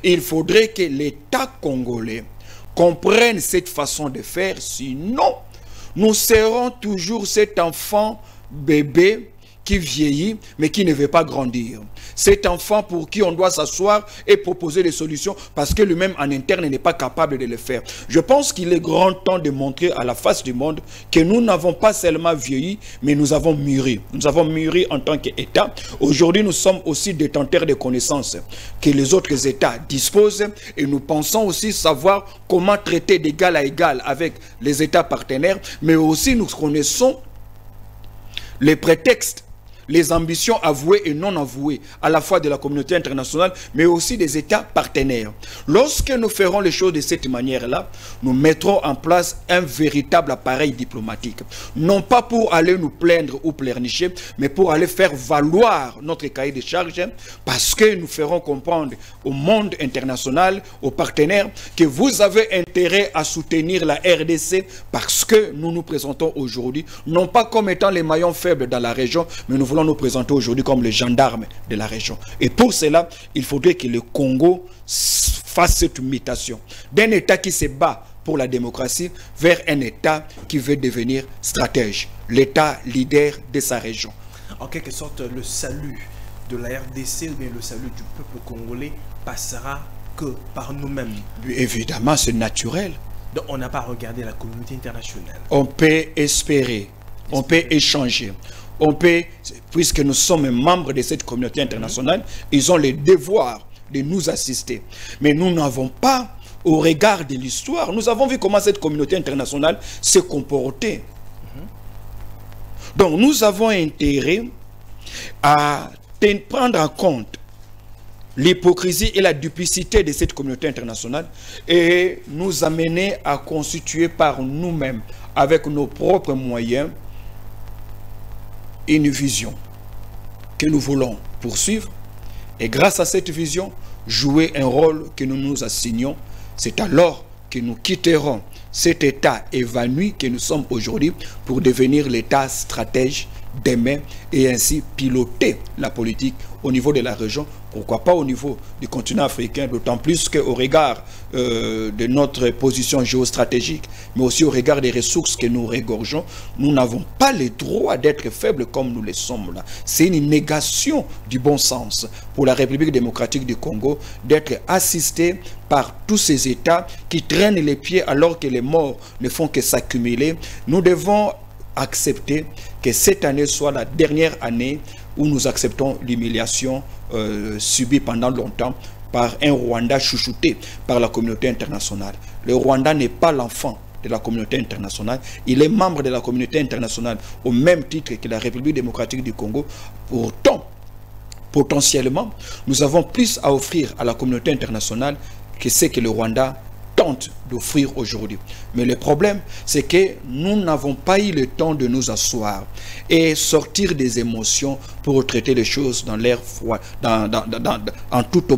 [SPEAKER 2] il faudrait que l'État congolais comprenne cette façon de faire, sinon nous serons toujours cet enfant bébé qui vieillit mais qui ne veut pas grandir. Cet enfant pour qui on doit s'asseoir et proposer des solutions parce que lui-même en interne n'est pas capable de le faire. Je pense qu'il est grand temps de montrer à la face du monde que nous n'avons pas seulement vieilli, mais nous avons mûri. Nous avons mûri en tant qu'État. Aujourd'hui, nous sommes aussi détenteurs de connaissances que les autres États disposent et nous pensons aussi savoir comment traiter d'égal à égal avec les États partenaires, mais aussi nous connaissons les prétextes, les ambitions avouées et non avouées, à la fois de la communauté internationale, mais aussi des États partenaires. Lorsque nous ferons les choses de cette manière-là, nous mettrons en place un véritable appareil diplomatique. Non pas pour aller nous plaindre ou pleurnicher, mais pour aller faire valoir notre cahier de charges, parce que nous ferons comprendre au monde international, aux partenaires, que vous avez intérêt à soutenir la RDC, parce que nous nous présentons aujourd'hui, non pas comme étant les maillons faibles dans la région, mais nous voulons nous présenter aujourd'hui comme les gendarmes de la région. Et pour cela, il faudrait que le Congo fasse cette mutation d'un État qui se bat pour la démocratie vers un État qui veut devenir stratège, l'État leader de sa région.
[SPEAKER 1] En quelque sorte, le salut de la RDC ou bien le salut du peuple congolais passera que par nous-mêmes.
[SPEAKER 2] Évidemment, c'est naturel.
[SPEAKER 1] Donc on n'a pas regardé la communauté internationale.
[SPEAKER 2] On peut espérer, on peut échanger. On peut, puisque nous sommes membres de cette communauté internationale, ils ont le devoir de nous assister. Mais nous n'avons pas, au regard de l'histoire, nous avons vu comment cette communauté internationale s'est comportée. Donc nous avons intérêt à prendre en compte l'hypocrisie et la duplicité de cette communauté internationale et nous amener à constituer par nous-mêmes, avec nos propres moyens, une vision que nous voulons poursuivre et grâce à cette vision, jouer un rôle que nous nous assignons. C'est alors que nous quitterons cet état évanoui que nous sommes aujourd'hui pour devenir l'état stratège demain et ainsi piloter la politique au niveau de la région, pourquoi pas au niveau du continent africain, d'autant plus qu'au regard de notre position géostratégique, mais aussi au regard des ressources que nous regorgeons, nous n'avons pas le droit d'être faibles comme nous le sommes là. C'est une négation du bon sens pour la République démocratique du Congo d'être assistée par tous ces États qui traînent les pieds alors que les morts ne font que s'accumuler. Nous devons accepter que cette année soit la dernière année où nous acceptons l'humiliation subie pendant longtemps par un Rwanda chouchouté par la communauté internationale. Le Rwanda n'est pas l'enfant de la communauté internationale, il est membre de la communauté internationale au même titre que la République démocratique du Congo. Pourtant, potentiellement, nous avons plus à offrir à la communauté internationale que ce que le Rwanda tente d'offrir aujourd'hui. Mais le problème, c'est que nous n'avons pas eu le temps de nous asseoir et sortir des émotions pour traiter les choses dans l'air froid, en toute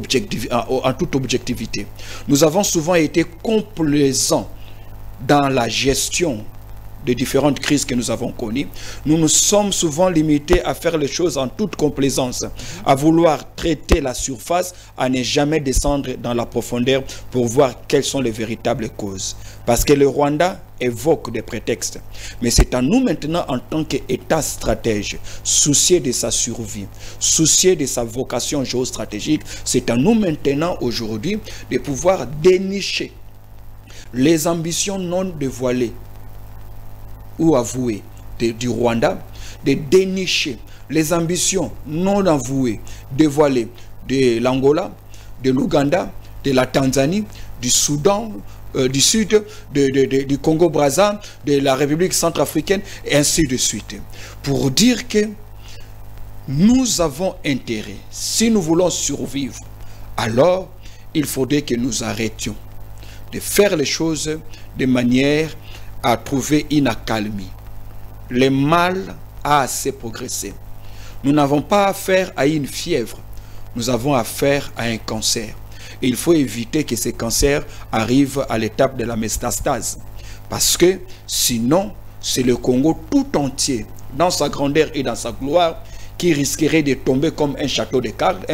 [SPEAKER 2] objectivité. Nous avons souvent été complaisants dans la gestion des différentes crises que nous avons connues. Nous nous sommes souvent limités à faire les choses en toute complaisance, à vouloir traiter la surface, à ne jamais descendre dans la profondeur pour voir quelles sont les véritables causes. Parce que le Rwanda évoque des prétextes. Mais c'est à nous maintenant, en tant qu'État stratège, soucieux de sa survie, soucieux de sa vocation géostratégique, c'est à nous maintenant aujourd'hui de pouvoir dénicher les ambitions non dévoilées ou avouées du Rwanda, de dénicher les ambitions non avouées, dévoilées de l'Angola, de l'Ouganda, de la Tanzanie, du Soudan, du Sud, du Congo-Brazza, de la République centrafricaine, et ainsi de suite. Pour dire que nous avons intérêt, si nous voulons survivre, alors il faudrait que nous arrêtions de faire les choses de manière à trouver une accalmie. Le mal a assez progressé. Nous n'avons pas affaire à une fièvre, nous avons affaire à un cancer. Et il faut éviter que ces cancers arrivent à l'étape de la métastase. Parce que sinon, c'est le Congo tout entier, dans sa grandeur et dans sa gloire, qui risquerait de tomber comme un château de cartes,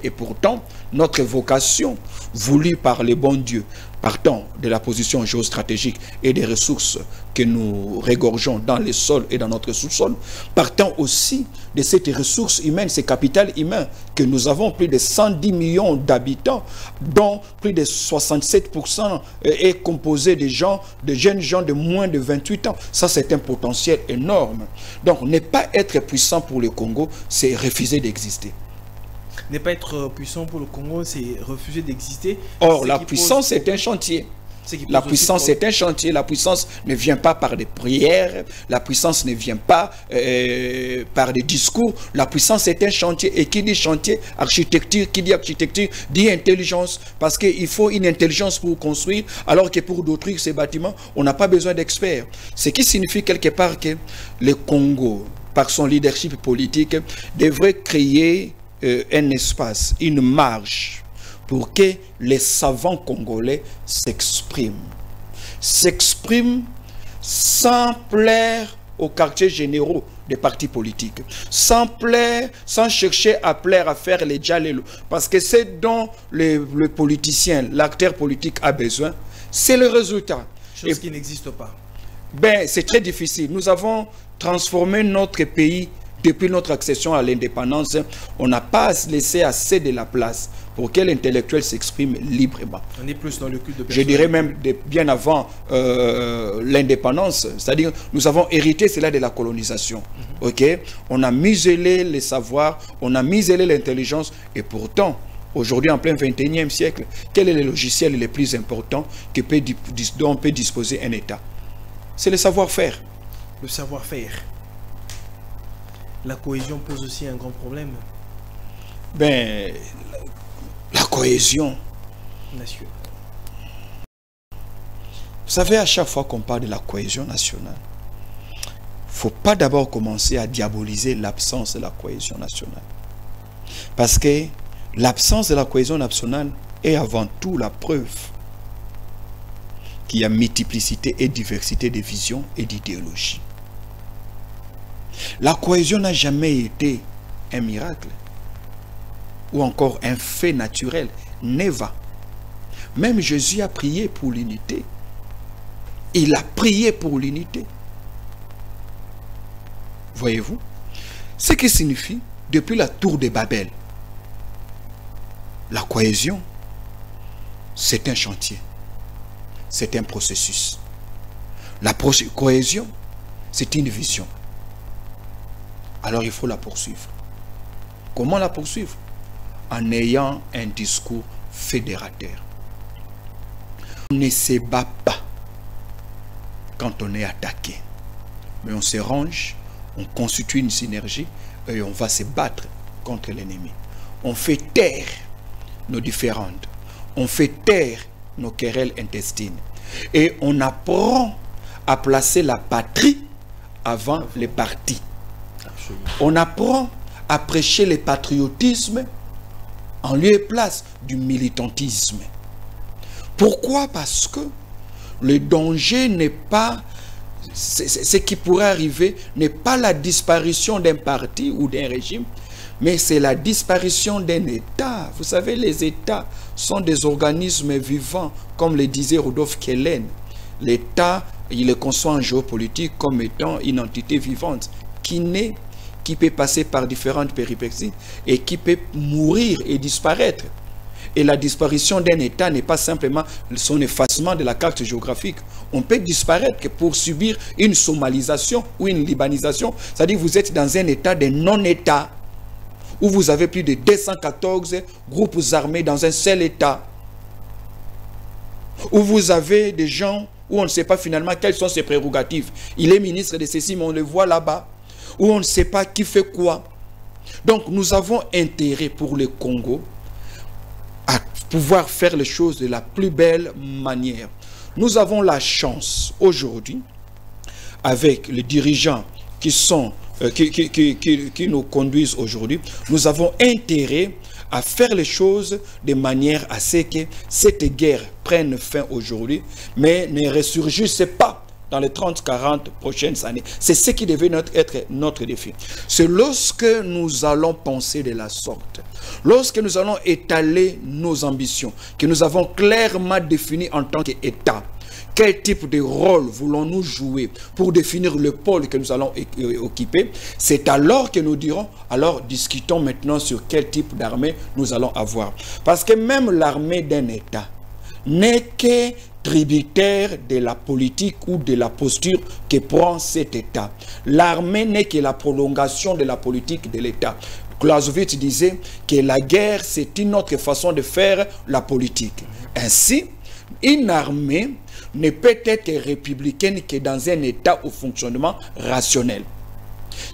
[SPEAKER 2] et pourtant, notre vocation, voulue par les bons dieux, partant de la position géostratégique et des ressources que nous regorgeons dans les sols et dans notre sous-sol, partant aussi de cette ressource humaine, ce capital humain que nous avons, plus de 110 millions d'habitants, dont plus de 67% est composé de jeunes gens de moins de 28 ans. Ça, c'est un potentiel énorme. Donc, ne pas être puissant pour le Congo, c'est refuser d'exister.
[SPEAKER 1] Ne pas être puissant pour le Congo, c'est refuser d'exister.
[SPEAKER 2] Or, la puissance est un chantier. La puissance est un chantier. La puissance ne vient pas par des prières. La puissance ne vient pas par des discours. La puissance est un chantier. Et qui dit chantier, architecture, qui dit architecture, dit intelligence. Parce qu'il faut une intelligence pour construire, alors que pour détruire ces bâtiments, on n'a pas besoin d'experts. Ce qui signifie quelque part que le Congo, par son leadership politique, devrait créer un espace, une marge pour que les savants congolais s'expriment sans plaire aux quartiers généraux des partis politiques, sans chercher à plaire, à faire les djalelo, parce que c'est dont le politicien, l'acteur politique a besoin, c'est le résultat.
[SPEAKER 1] Chose qui n'existe pas.
[SPEAKER 2] Ben, c'est très difficile. Nous avons transformé notre pays. Depuis notre accession à l'indépendance, on n'a pas laissé assez de la place pour que l'intellectuel s'exprime librement.
[SPEAKER 1] On est plus dans le culte de
[SPEAKER 2] Je dirais même bien avant l'indépendance, c'est-à-dire nous avons hérité cela de la colonisation. Okay? On a muselé les savoirs, on a muselé l'intelligence, et pourtant, aujourd'hui en plein 21e siècle, quel est le logiciel le plus important dont peut disposer un État? C'est le savoir-faire.
[SPEAKER 1] Le savoir-faire. La cohésion pose aussi un grand problème.
[SPEAKER 2] Ben, la cohésion
[SPEAKER 1] nationale.
[SPEAKER 2] Vous savez, à chaque fois qu'on parle de la cohésion nationale, il ne faut pas d'abord commencer à diaboliser l'absence de la cohésion nationale. Parce que l'absence de la cohésion nationale est avant tout la preuve qu'il y a multiplicité et diversité de visions et d'idéologies. La cohésion n'a jamais été un miracle ou encore un fait naturel. Never. Même Jésus a prié pour l'unité. Il a prié pour l'unité. Voyez-vous? Ce qui signifie, depuis la tour de Babel, la cohésion, c'est un chantier. C'est un processus. La cohésion, c'est une vision. Alors il faut la poursuivre. Comment la poursuivre? En ayant un discours fédérateur. On ne se bat pas quand on est attaqué. Mais on se range, on constitue une synergie et on va se battre contre l'ennemi. On fait taire nos différends. On fait taire nos querelles intestines. Et on apprend à placer la patrie avant les partis. Absolument. On apprend à prêcher le patriotisme en lieu et place du militantisme. Pourquoi? Parce que le danger n'est pas, ce qui pourrait arriver n'est pas la disparition d'un parti ou d'un régime, mais c'est la disparition d'un État. Vous savez, les États sont des organismes vivants, comme le disait Rudolf Kellen. L'État, il le conçoit en géopolitique comme étant une entité vivante qui naît, qui peut passer par différentes péripéties et qui peut mourir et disparaître. Et la disparition d'un État n'est pas simplement son effacement de la carte géographique. On peut disparaître pour subir une somalisation ou une libanisation. C'est-à-dire que vous êtes dans un État de non-État, où vous avez plus de 214 groupes armés dans un seul État, où vous avez des gens où on ne sait pas finalement quelles sont ses prérogatives. Il est ministre de ceci, mais on le voit là-bas, où on ne sait pas qui fait quoi. Donc nous avons intérêt pour le Congo à pouvoir faire les choses de la plus belle manière. Nous avons la chance aujourd'hui, avec les dirigeants qui sont qui nous conduisent aujourd'hui, nous avons intérêt à faire les choses de manière à ce que cette guerre prenne fin aujourd'hui, mais ne ressurgisse pas dans les 30-40 prochaines années. C'est ce qui devait être notre défi. C'est lorsque nous allons penser de la sorte, lorsque nous allons étaler nos ambitions, que nous avons clairement défini en tant qu'État, quel type de rôle voulons-nous jouer pour définir le pôle que nous allons occuper, c'est alors que nous dirons, alors discutons maintenant sur quel type d'armée nous allons avoir. Parce que même l'armée d'un État n'est que tributaire de la politique ou de la posture que prend cet État. L'armée n'est que la prolongation de la politique de l'État. Clausewitz disait que la guerre, c'est une autre façon de faire la politique. Ainsi, une armée ne peut être républicaine que dans un État au fonctionnement rationnel.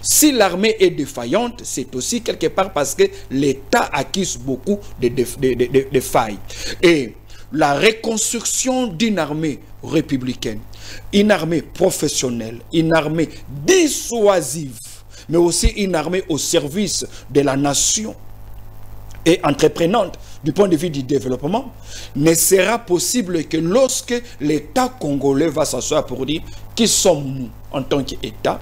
[SPEAKER 2] Si l'armée est défaillante, c'est aussi quelque part parce que l'État accuse beaucoup de failles. Et la reconstruction d'une armée républicaine, une armée professionnelle, une armée dissuasive, mais aussi une armée au service de la nation et entreprenante du point de vue du développement, ne sera possible que lorsque l'État congolais va s'asseoir pour dire qui sommes-nous en tant qu'État,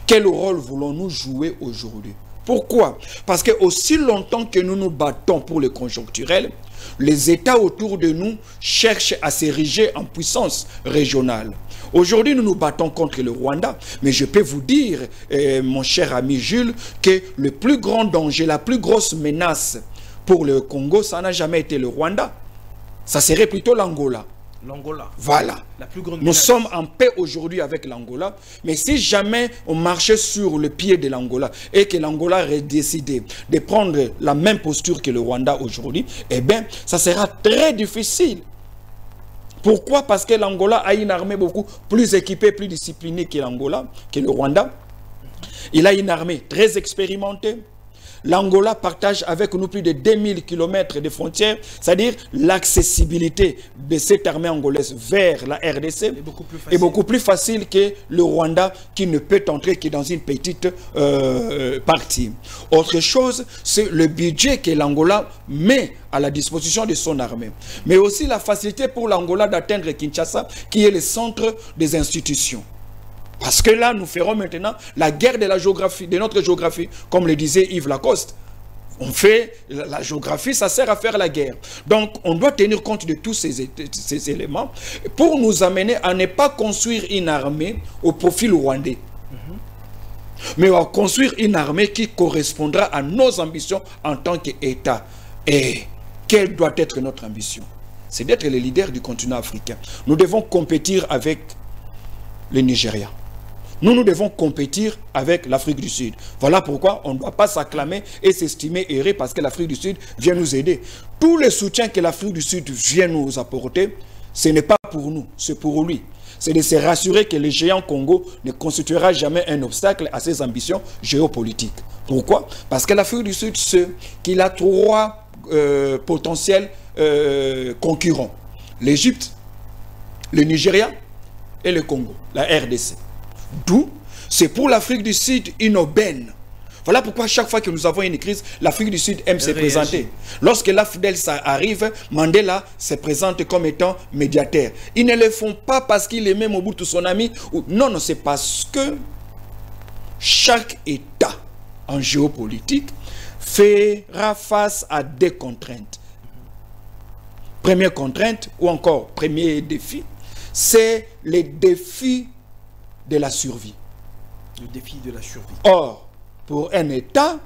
[SPEAKER 2] quel rôle voulons-nous jouer aujourd'hui. Pourquoi? Parce que aussi longtemps que nous nous battons pour le conjoncturel, les États autour de nous cherchent à s'ériger en puissance régionale. Aujourd'hui, nous nous battons contre le Rwanda, mais je peux vous dire, mon cher ami Jules, que le plus grand danger, la plus grosse menace pour le Congo, ça n'a jamais été le Rwanda. Ça serait plutôt l'Angola.
[SPEAKER 1] L'Angola.
[SPEAKER 2] Voilà.
[SPEAKER 1] La plus grande
[SPEAKER 2] Nous sommes en paix aujourd'hui avec l'Angola, mais si jamais on marchait sur le pied de l'Angola et que l'Angola aurait décidé de prendre la même posture que le Rwanda aujourd'hui, eh bien, ça sera très difficile. Pourquoi? Parce que l'Angola a une armée beaucoup plus équipée, plus disciplinée que l'Angola, que le Rwanda. Il a une armée très expérimentée. L'Angola partage avec nous plus de 2000 km de frontières, c'est-à-dire l'accessibilité de cette armée angolaise vers la RDC est beaucoup plus facile que le Rwanda qui ne peut entrer que dans une petite partie. Autre chose, c'est le budget que l'Angola met à la disposition de son armée, mais aussi la facilité pour l'Angola d'atteindre Kinshasa, qui est le centre des institutions. Parce que là, nous ferons maintenant la guerre de la géographie, de notre géographie, comme le disait Yves Lacoste. On fait la géographie, ça sert à faire la guerre. Donc, on doit tenir compte de tous ces éléments pour nous amener à ne pas construire une armée au profil rwandais, mais à construire une armée qui correspondra à nos ambitions en tant qu'État. Et quelle doit être notre ambition? C'est d'être les leaders du continent africain. Nous devons compétir avec le Nigeria. Nous devons compétir avec l'Afrique du Sud. Voilà pourquoi on ne doit pas s'acclamer et s'estimer erré parce que l'Afrique du Sud vient nous aider. Tout le soutien que l'Afrique du Sud vient nous apporter, ce n'est pas pour nous, c'est pour lui. C'est de se rassurer que le géant Congo ne constituera jamais un obstacle à ses ambitions géopolitiques. Pourquoi? Parce que l'Afrique du Sud sait qu'il a trois potentiels concurrents. L'Égypte, le Nigeria et le Congo, la RDC. D'où, c'est pour l'Afrique du Sud une aubaine. Voilà pourquoi chaque fois que nous avons une crise, l'Afrique du Sud aime se présenter. Lorsque l'AFDEL arrive, Mandela se présente comme étant médiateur. Ils ne le font pas parce qu'il aimait Mobutu, son ami. Non, non, c'est parce que chaque État en géopolitique fera face à des contraintes. Première contrainte, ou encore premier défi, c'est les défis de la survie.
[SPEAKER 1] Le défi de la survie.
[SPEAKER 2] Or, pour un État,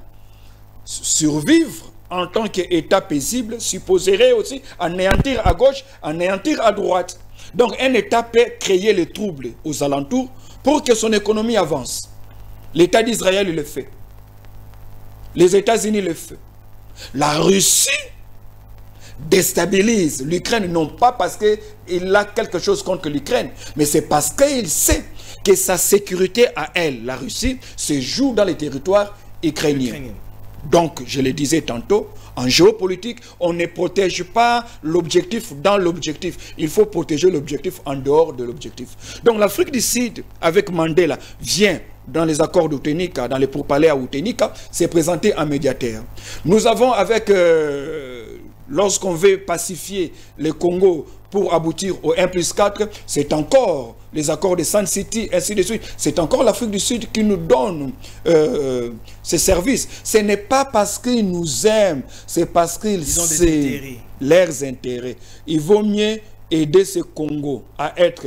[SPEAKER 2] survivre en tant qu'État paisible supposerait aussi anéantir à gauche, anéantir à droite. Donc un État peut créer les troubles aux alentours pour que son économie avance. L'État d'Israël le fait. Les États-Unis le font. La Russie déstabilise l'Ukraine, non pas parce qu'il a quelque chose contre l'Ukraine, mais c'est parce qu'il sait que sa sécurité à elle, la Russie, se joue dans les territoires ukrainiens. Donc, je le disais tantôt, en géopolitique, on ne protège pas l'objectif dans l'objectif. Il faut protéger l'objectif en dehors de l'objectif. Donc, l'Afrique du Sud, avec Mandela, vient dans les accords d'Outenika, dans les pourparlers à Outenika, s'est présenté en médiateur. Nous avons avec, lorsqu'on veut pacifier le Congo pour aboutir au 1+4, c'est encore les accords de Sun City, ainsi de suite. C'est encore l'Afrique du Sud qui nous donne ces services. Ce n'est pas parce qu'ils nous aiment, c'est parce qu'ils savent leurs intérêts. Il vaut mieux aider ce Congo à être,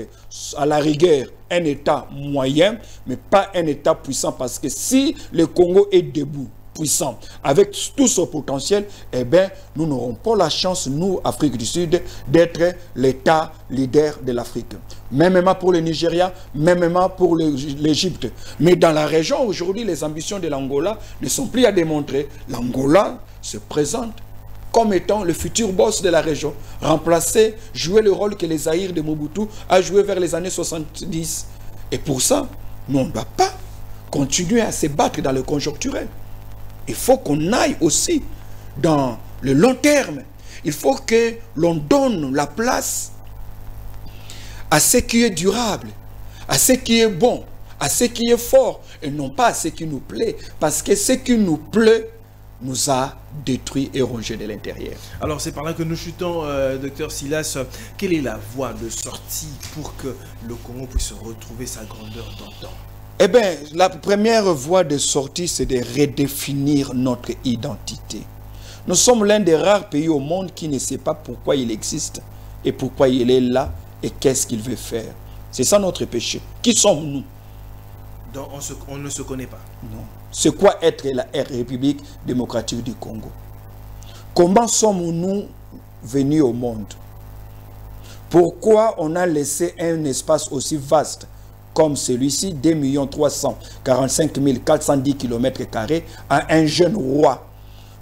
[SPEAKER 2] à la rigueur, un État moyen, mais pas un État puissant, parce que si le Congo est debout, puissant, avec tout son potentiel, eh bien, nous n'aurons pas la chance, nous, Afrique du Sud, d'être l'État leader de l'Afrique. Même pour le Nigeria, même pour l'Égypte. Mais dans la région, aujourd'hui, les ambitions de l'Angola ne sont plus à démontrer. L'Angola se présente comme étant le futur boss de la région, remplacer, jouer le rôle que les Zaïre de Mobutu a joué vers les années 70. Et pour ça, nous, on ne doit pas continuer à se battre dans le conjoncturel. Il faut qu'on aille aussi dans le long terme. Il faut que l'on donne la place à ce qui est durable, à ce qui est bon, à ce qui est fort, et non pas à ce qui nous plaît. Parce que ce qui nous plaît nous a détruit et rongé de l'intérieur.
[SPEAKER 1] Alors c'est par là que nous chutons, docteur Silas. Quelle est la voie de sortie pour que le Congo puisse retrouver sa grandeur d'antan?
[SPEAKER 2] Eh bien, la première voie de sortie, c'est de redéfinir notre identité. Nous sommes l'un des rares pays au monde qui ne sait pas pourquoi il existe et pourquoi il est là et qu'est-ce qu'il veut faire. C'est ça notre péché. Qui sommes-nous?
[SPEAKER 1] Donc on ne se connaît pas.
[SPEAKER 2] Non. C'est quoi être la République démocratique du Congo? Comment sommes-nous venus au monde? Pourquoi on a laissé un espace aussi vaste comme celui-ci, 2 345 410 km² à un jeune roi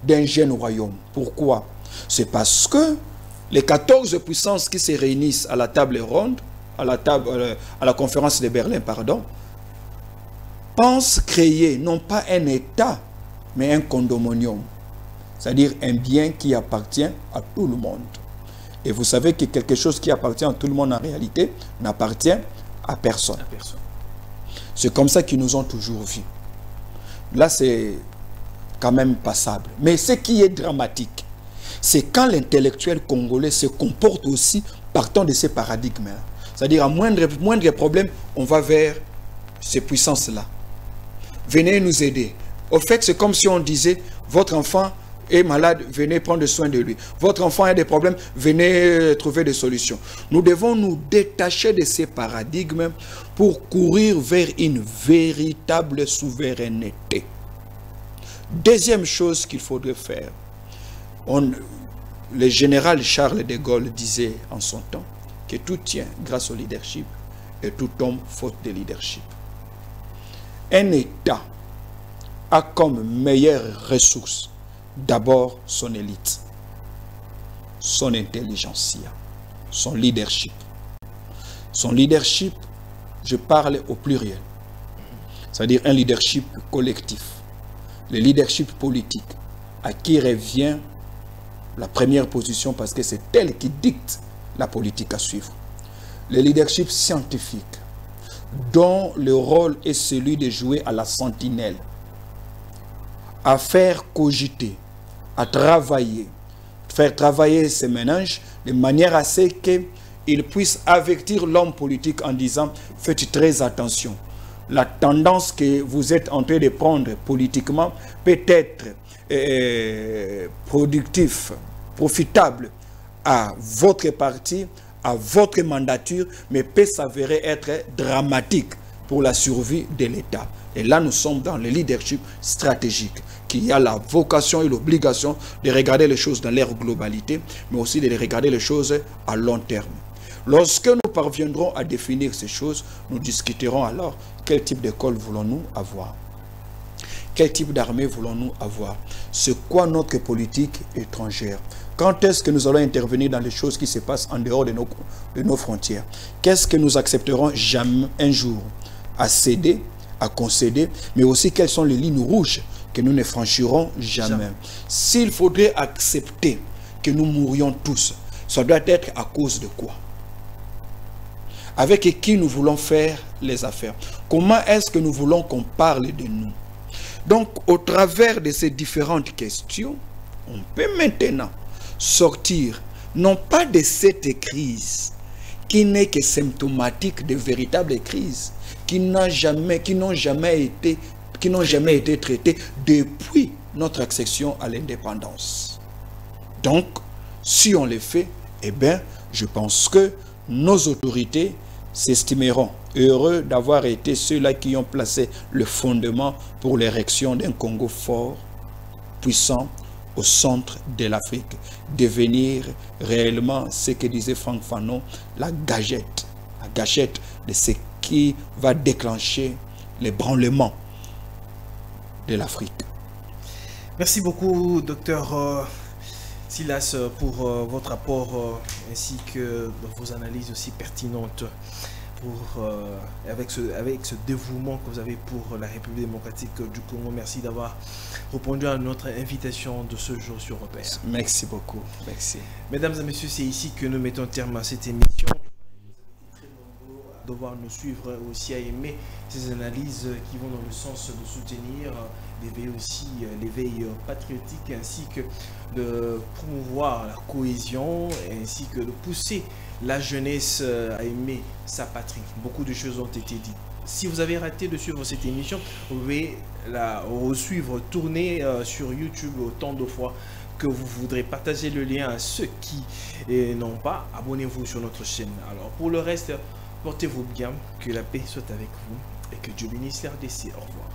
[SPEAKER 2] d'un jeune royaume? Pourquoi? C'est parce que les 14 puissances qui se réunissent à la table ronde, à la conférence de Berlin, pardon, pensent créer non pas un État, mais un condominium, c'est-à-dire un bien qui appartient à tout le monde. Et vous savez que quelque chose qui appartient à tout le monde en réalité n'appartient à personne. C'est comme ça qu'ils nous ont toujours vus. Là, c'est quand même passable. Mais ce qui est dramatique, c'est quand l'intellectuel congolais se comporte aussi partant de ces paradigmes. C'est-à-dire, à moindre problème, on va vers ces puissances-là. Venez nous aider. Au fait, c'est comme si on disait, votre enfant est malade, venez prendre soin de lui. Votre enfant a des problèmes, venez trouver des solutions. Nous devons nous détacher de ces paradigmes pour courir vers une véritable souveraineté. Deuxième chose qu'il faudrait faire, le général Charles de Gaulle disait en son temps que tout tient grâce au leadership et tout tombe faute de leadership. Un État a comme meilleure ressource d'abord son élite, son intelligentsia, son leadership. Son leadership, je parle au pluriel, c'est-à-dire un leadership collectif. Le leadership politique, à qui revient la première position parce que c'est elle qui dicte la politique à suivre. Le leadership scientifique, dont le rôle est celui de jouer à la sentinelle, à faire cogiter, à travailler, faire travailler ces ménages de manière à ce qu'ils puissent avertir l'homme politique en disant « Faites très attention, la tendance que vous êtes en train de prendre politiquement peut être productif, profitable à votre parti, à votre mandature, mais peut s'avérer être dramatique pour la survie de l'État. » Et là, nous sommes dans le leadership stratégique, qui a la vocation et l'obligation de regarder les choses dans leur globalité, mais aussi de regarder les choses à long terme. Lorsque nous parviendrons à définir ces choses, nous discuterons alors quel type d'école voulons-nous avoir. Quel type d'armée voulons-nous avoir? C'est quoi notre politique étrangère? Quand est-ce que nous allons intervenir dans les choses qui se passent en dehors de nos frontières? Qu'est-ce que nous accepterons jamais un jour à céder, à concéder, mais aussi quelles sont les lignes rouges que nous ne franchirons jamais. S'il faudrait accepter que nous mourions tous, ça doit être à cause de quoi? Avec qui nous voulons faire les affaires? Comment est-ce que nous voulons qu'on parle de nous? Donc, au travers de ces différentes questions, on peut maintenant sortir, non pas de cette crise, qui n'est que symptomatique de véritables crises, qui n'ont jamais été traitées depuis notre accession à l'indépendance. Donc, si on les fait, eh bien, je pense que nos autorités s'estimeront heureux d'avoir été ceux-là qui ont placé le fondement pour l'érection d'un Congo fort, puissant, au centre de l'Afrique, devenir réellement ce que disait Franck Fanon, la gâchette de ce qui va déclencher l'ébranlement de l'Afrique.
[SPEAKER 1] Merci beaucoup, docteur Silas, pour votre apport ainsi que vos analyses aussi pertinentes avec ce dévouement que vous avez pour la République démocratique du Congo. Merci d'avoir répondu à notre invitation de ce jour sur Repère.
[SPEAKER 2] Merci beaucoup. Merci.
[SPEAKER 1] Mesdames et messieurs, c'est ici que nous mettons terme à cette émission. Devoir nous suivre aussi à aimer ces analyses qui vont dans le sens de soutenir l'éveil aussi, l'éveil patriotique, ainsi que de promouvoir la cohésion, ainsi que de pousser la jeunesse à aimer sa patrie. Beaucoup de choses ont été dites. Si vous avez raté de suivre cette émission, vous pouvez la suivre, tourner sur YouTube autant de fois que vous voudrez. Partager le lien à ceux qui n'ont pas. Abonnez-vous sur notre chaîne. Alors pour le reste, portez-vous bien, que la paix soit avec vous et que Dieu bénisse l'RDC. Au revoir.